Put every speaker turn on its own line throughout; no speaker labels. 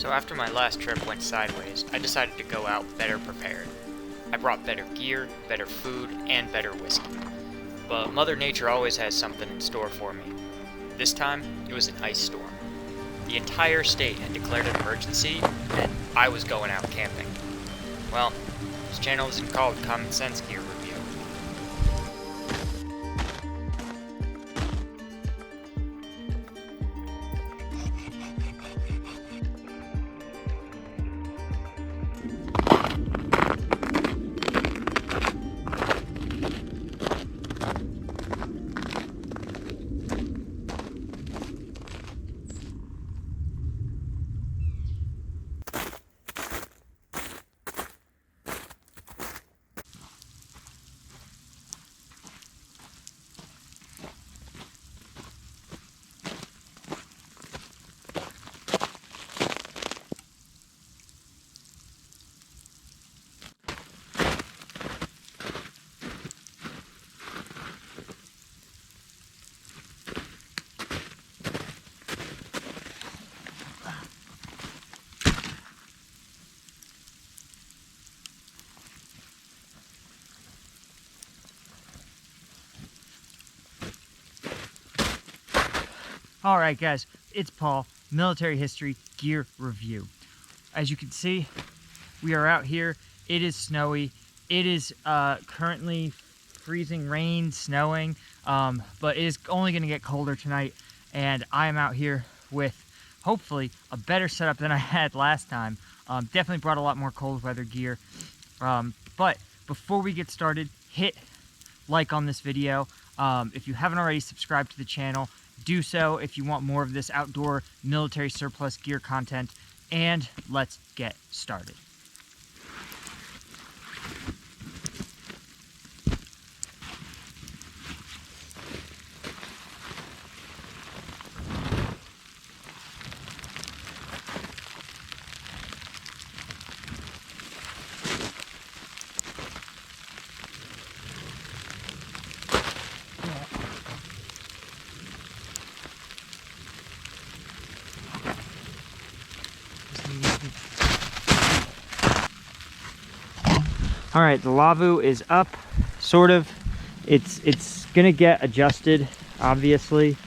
So after my last trip went sideways, I decided to go out better prepared. I brought better gear, better food, and better whiskey. But Mother Nature always has something in store for me. This time, it was an ice storm. The entire state had declared an emergency, and I was going out camping. Well, this channel isn't called Common Sense Gear Review.
Alright guys, it's Paul, Military History Gear Review. As you can see, we are out here. It is snowy. It is currently freezing rain, snowing, but it is only going to get colder tonight. And I am out here with, hopefully, a better setup than I had last time. Definitely brought a lot more cold weather gear. But before we get started, hit like on this video. If you haven't already subscribed to the channel, do so if you want more of this outdoor military surplus gear content, and let's get started. All right, the Laavu is up, sort of. It's gonna get adjusted, obviously.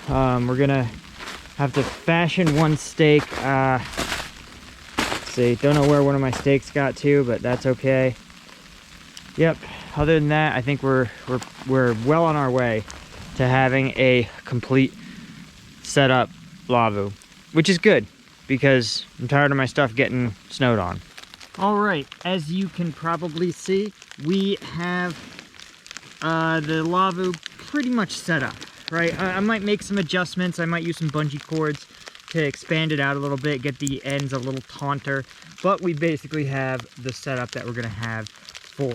We're gonna have to fashion one stake. Let's see, don't know where one of my stakes got to, but that's okay. Yep. Other than that, I think we're well on our way to having a complete setup Laavu, which is good because I'm tired of my stuff getting snowed on. All right, as you can probably see, we have the Laavu pretty much set up, right? I might make some adjustments. I might use some bungee cords to expand it out a little bit, get the ends a little taunter, but we basically have the setup that we're gonna have for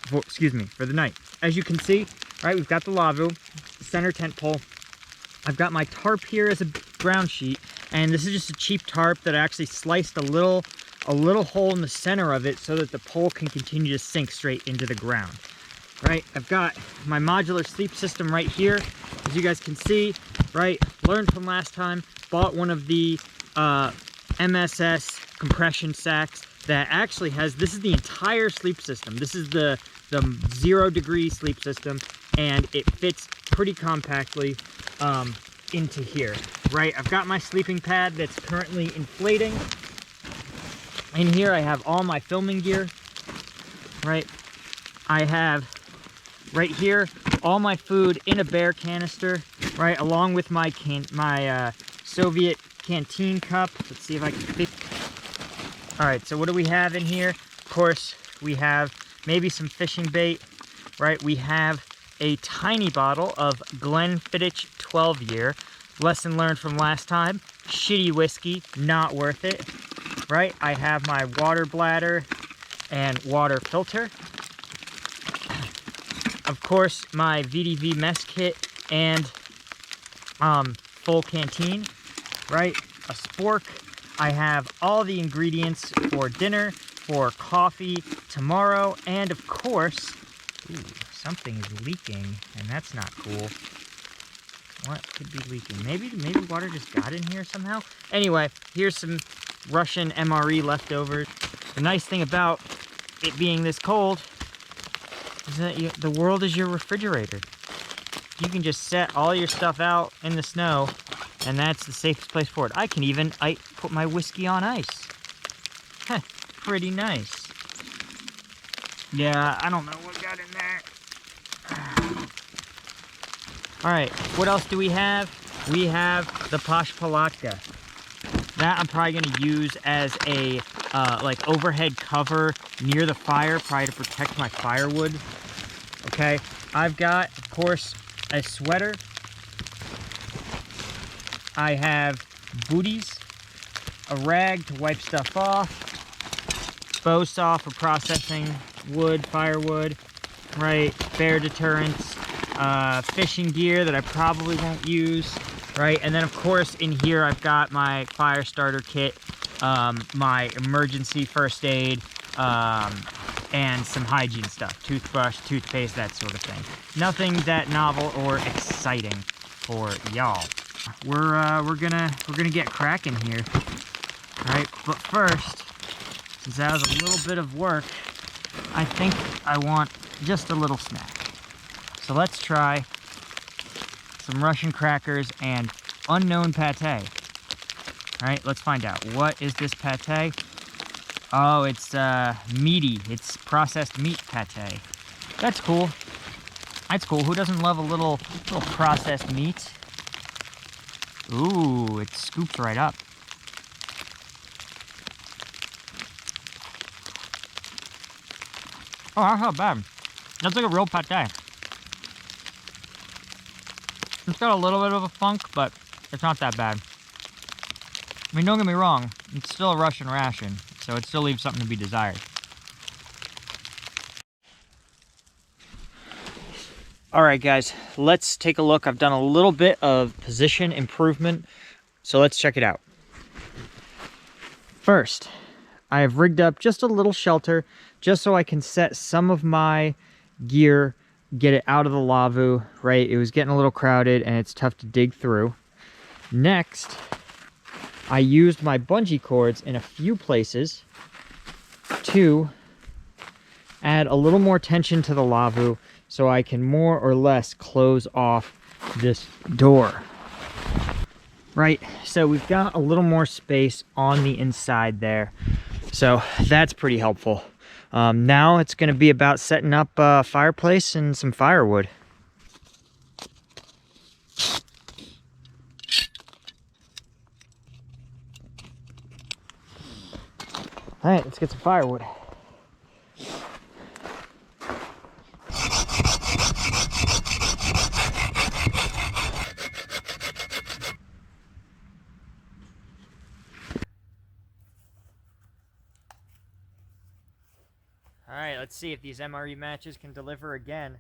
the night. As you can see, right, we've got the Laavu, center tent pole. I've got my tarp here as a ground sheet, and this is just a cheap tarp that I actually sliced a little hole in the center of it so that the pole can continue to sink straight into the ground. Right, I've got my modular sleep system right here, as you guys can see, right? Learned from last time, bought one of the MSS compression sacks that actually has, this is the entire sleep system. This is the 0 degree sleep system, and it fits pretty compactly into here, right? I've got my sleeping pad that's currently inflating. In here I have all my filming gear, right? I have right here all my food in a bear canister, right? Along with my Soviet canteen cup. Let's see if I can fit. All right, so what do we have in here? Of course, we have maybe some fishing bait, right? We have a tiny bottle of Glenfiddich 12-year. Lesson learned from last time, shitty whiskey, not worth it. Right, I have my water bladder and water filter. Of course, my VDV mess kit and full canteen, right? A spork. I have all the ingredients for dinner, for coffee tomorrow, and of course, ooh, something is leaking, and that's not cool. What could be leaking? Maybe water just got in here somehow? Anyway, here's some Russian MRE leftovers. The nice thing about it being this cold is that the world is your refrigerator. You can just set all your stuff out in the snow, and that's the safest place for it. I can even put my whiskey on ice. Heh, pretty nice. Yeah, I don't know what got in there. Alright, what else do we have? We have the Pashpalatka. That I'm probably going to use as a like overhead cover near the fire, probably to protect my firewood. Okay, I've got, of course, a sweater. I have booties, a rag to wipe stuff off, bow saw for processing wood, firewood, right, bear deterrents, fishing gear that I probably won't use, right, and then of course in here I've got my fire starter kit, my emergency first aid, and some hygiene stuff, toothbrush, toothpaste, that sort of thing. Nothing that novel or exciting for y'all. We're gonna get cracking here, right? But first, since that was a little bit of work, I think I want just a little snack. So let's try some Russian crackers and unknown pate. All right, let's find out. What is this pate? Oh, it's meaty. It's processed meat pate. That's cool. That's cool. Who doesn't love a little processed meat? Ooh, it scoops right up. Oh, that's not bad. That's like a real pate. It's got a little bit of a funk, but it's not that bad. I mean, don't get me wrong, it's still a Russian ration, so it still leaves something to be desired. Alright guys, let's take a look. I've done a little bit of position improvement, so let's check it out. First, I have rigged up just a little shelter, just so I can set some of my gear, get it out of the Laavu, right? It was getting a little crowded and it's tough to dig through. Next, I used my bungee cords in a few places to add a little more tension to the Laavu so I can more or less close off this door. Right, so we've got a little more space on the inside there. So that's pretty helpful. Now it's going to be about setting up a fireplace and some firewood. All right, let's get some firewood. All right, let's see if these MRE matches can deliver again.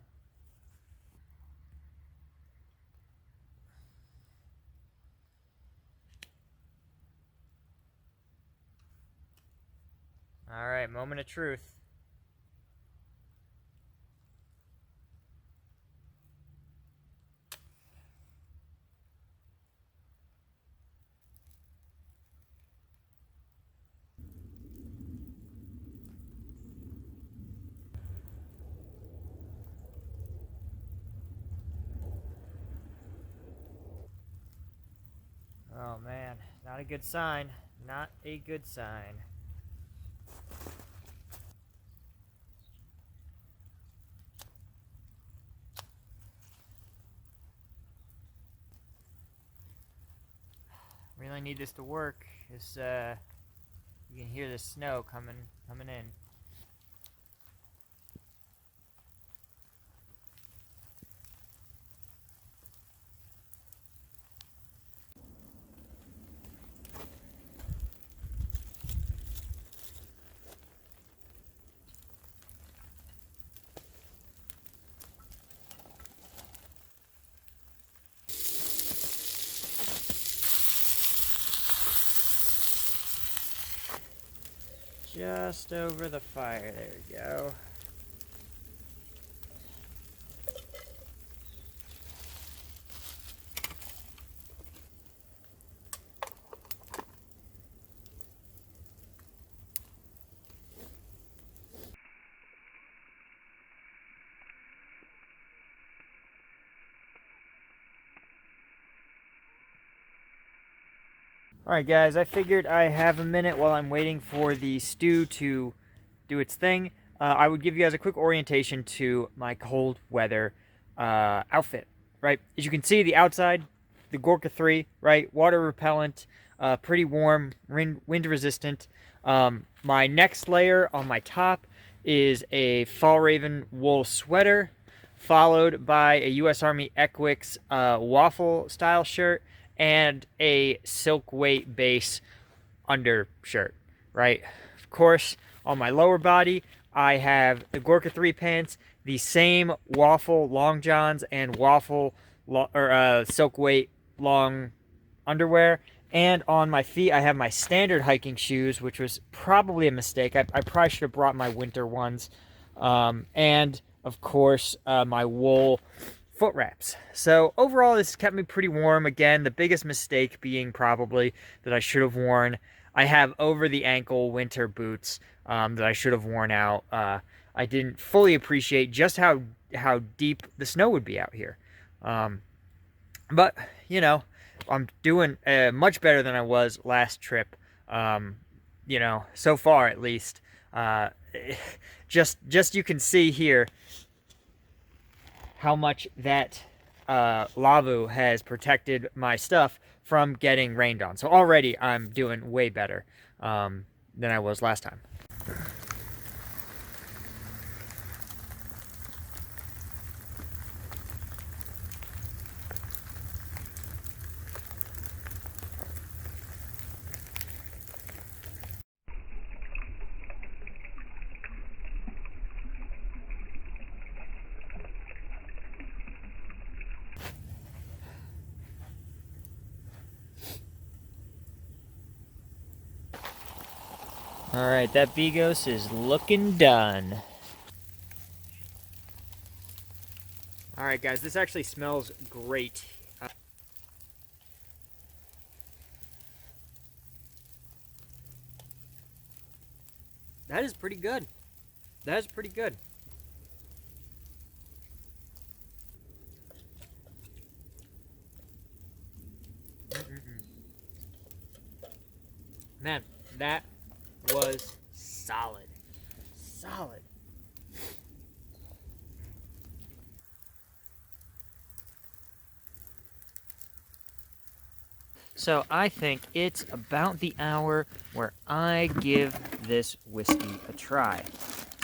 All right, moment of truth. Oh man, not a good sign. Not a good sign. Really need this to work. This you can hear the snow coming in. Just over the fire, there we go. Alright guys, I figured I have a minute while I'm waiting for the stew to do its thing. I would give you guys a quick orientation to my cold weather outfit, right? As you can see, the outside, the Gorka-3, right? Water repellent, pretty warm, wind resistant. My next layer on my top is a Fall Raven wool sweater, followed by a U.S. Army Equix waffle style shirt, and a silk weight base undershirt, right? Of course, on my lower body, I have the Gorka-3 pants, the same waffle long johns, and waffle silk weight long underwear. And on my feet, I have my standard hiking shoes, which was probably a mistake. I probably should have brought my winter ones. And, of course, my wool foot wraps. So overall, this kept me pretty warm. Again, the biggest mistake being probably that I should have worn. I have over the ankle winter boots that I should have worn out. I didn't fully appreciate just how deep the snow would be out here. But you know, I'm doing much better than I was last trip. You know, so far at least. Just you can see here how much that Laavu has protected my stuff from getting rained on. So already I'm doing way better than I was last time. Alright, that Bigos is looking done. Alright guys, this actually smells great. That is pretty good. That is pretty good. Man, that was solid. Solid. So I think it's about the hour where I give this whiskey a try.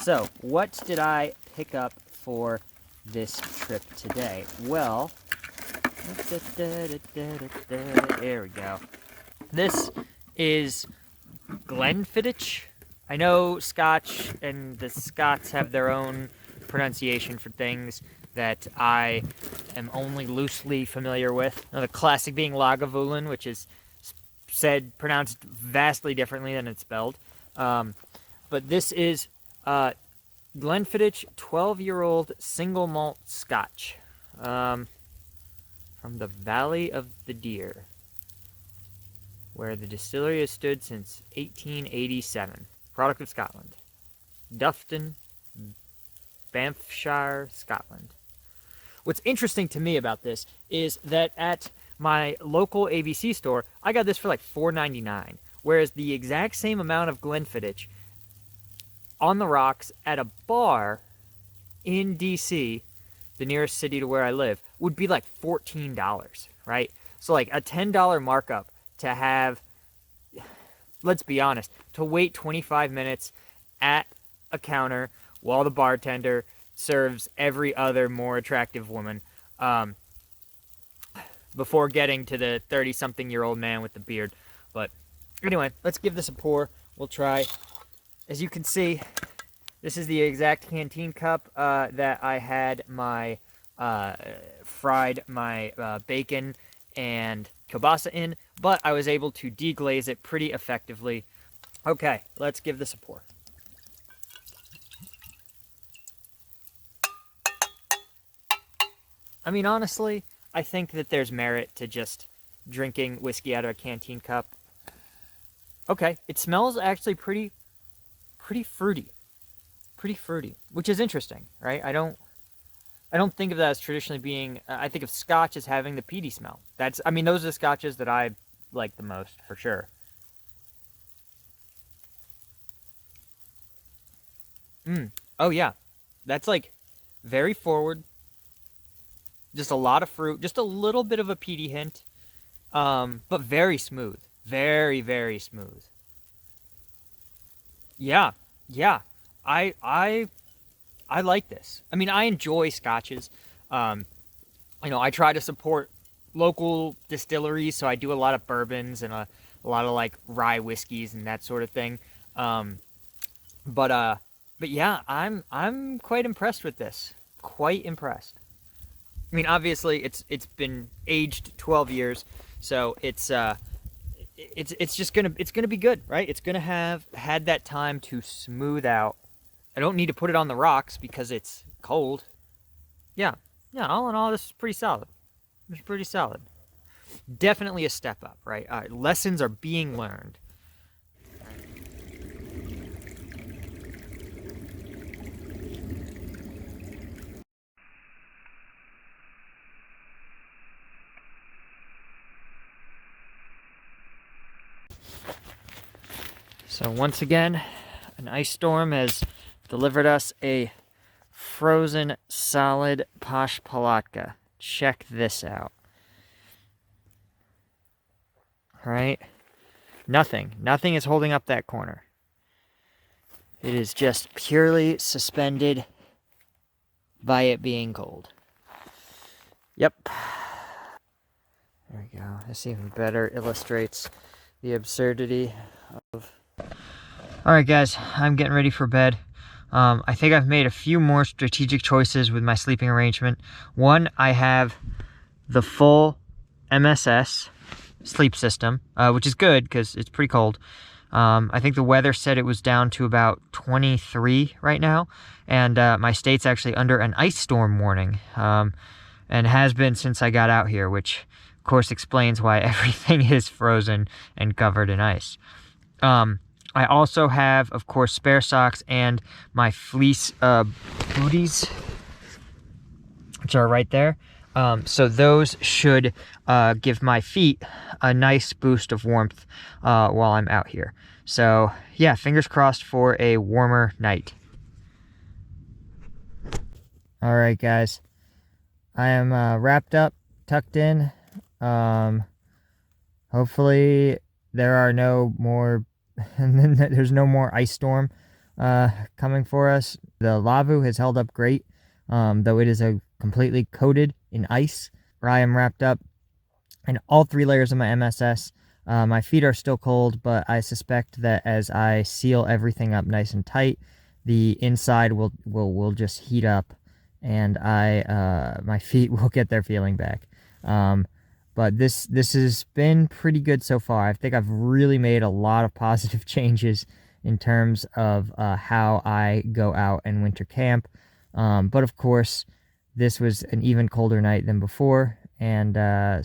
So what did I pick up for this trip today? Well, there we go. This is Glenfiddich. I know Scotch and the Scots have their own pronunciation for things that I am only loosely familiar with. The classic being Lagavulin, which is pronounced vastly differently than it's spelled. But this is Glenfiddich 12-year-old single malt Scotch from the Valley of the Deer, where the distillery has stood since 1887. Product of Scotland. Dufton, Banffshire, Scotland. What's interesting to me about this is that at my local ABC store, I got this for like $4.99, whereas the exact same amount of Glenfiddich on the rocks at a bar in DC, the nearest city to where I live, would be like $14, right? So like a $10 markup to have, let's be honest, to wait 25 minutes at a counter while the bartender serves every other more attractive woman before getting to the 30-something-year-old man with the beard. But anyway, let's give this a pour. We'll try. As you can see, this is the exact canteen cup that I had my fried my bacon and kielbasa in, but I was able to deglaze it pretty effectively. Okay, let's give this a pour. I mean, honestly, I think that there's merit to just drinking whiskey out of a canteen cup. Okay, it smells actually pretty fruity. Pretty fruity, which is interesting, right? I don't think of that as traditionally being, I think of Scotch as having the peaty smell. I mean, those are the Scotches that I like the most, for sure. Oh yeah, that's like very forward. Just a lot of fruit, just a little bit of a peaty hint, but very smooth, very very smooth. Yeah, yeah, I I I like this. I mean, I enjoy scotches. Um, I try to support local distilleries, so I do a lot of bourbons and a lot of like rye whiskeys and that sort of thing. Um, but uh, but yeah, I'm quite impressed with this. Quite impressed. I mean, obviously, it's been aged 12 years, so it's just gonna be good, right? It's gonna have had that time to smooth out. I don't need to put it on the rocks because it's cold. Yeah, yeah. All in all, this is pretty solid. It's pretty solid. Definitely a step up, right? Lessons are being learned. So once again, an ice storm has delivered us a frozen solid Posh Palatka. Check this out. All right? Nothing is holding up that corner. It is just purely suspended by it being cold. Yep. There we go. This even better illustrates the absurdity of... Alright guys, I'm getting ready for bed. I think I've made a few more strategic choices with my sleeping arrangement. One, I have the full MSS sleep system, which is good because it's pretty cold. I think the weather said it was down to about 23 right now, and my state's actually under an ice storm warning, and has been since I got out here, which of course explains why everything is frozen and covered in ice. I also have, of course, spare socks and my fleece booties, which are right there. So those should give my feet a nice boost of warmth while I'm out here. So yeah, fingers crossed for a warmer night. All right, guys. I am wrapped up, tucked in. Hopefully there are no more... and then there's no more ice storm coming for us. The Laavu has held up great, though it is completely coated in ice. Where I am wrapped up in all 3 layers of my MSS. My feet are still cold, but I suspect that as I seal everything up nice and tight, the inside will just heat up, and my feet will get their feeling back. But this has been pretty good so far. I think I've really made a lot of positive changes in terms of how I go out and winter camp. But of course, this was an even colder night than before, and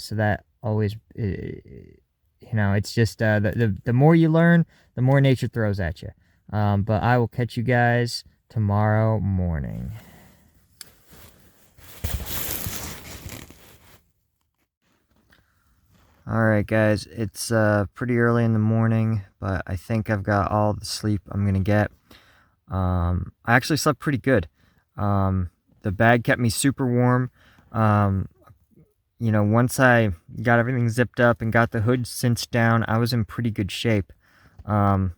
so that always, it's just the more you learn, the more nature throws at you. But I will catch you guys tomorrow morning. Alright guys, it's pretty early in the morning, but I think I've got all the sleep I'm gonna get. I actually slept pretty good. The bag kept me super warm. Once I got everything zipped up and got the hood cinched down, I was in pretty good shape. My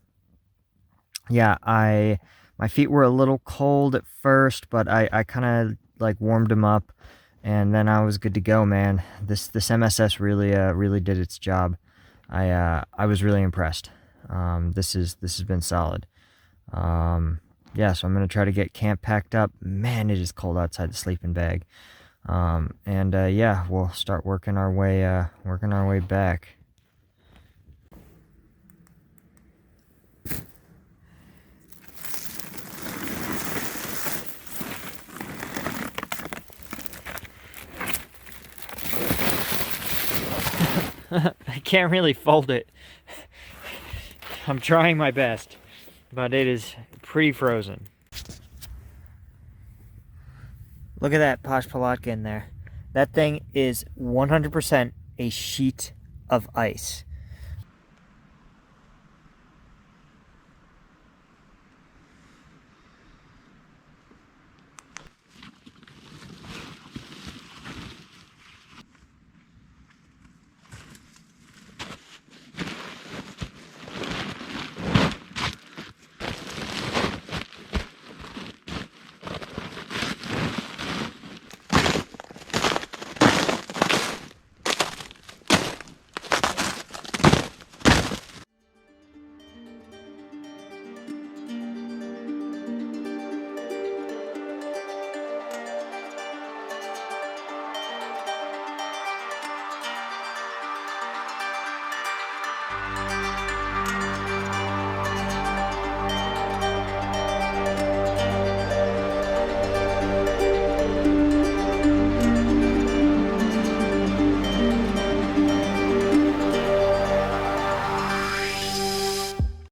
feet were a little cold at first, but I kind of like warmed them up. And then I was good to go, man. This MSS really did its job. I was really impressed. This has been solid. So I'm gonna try to get camp packed up. Man, it is cold outside the sleeping bag. We'll start working our way back. I can't really fold it. I'm trying my best, but it is pretty frozen. Look at that Posh Palatka in there. That thing is 100% a sheet of ice.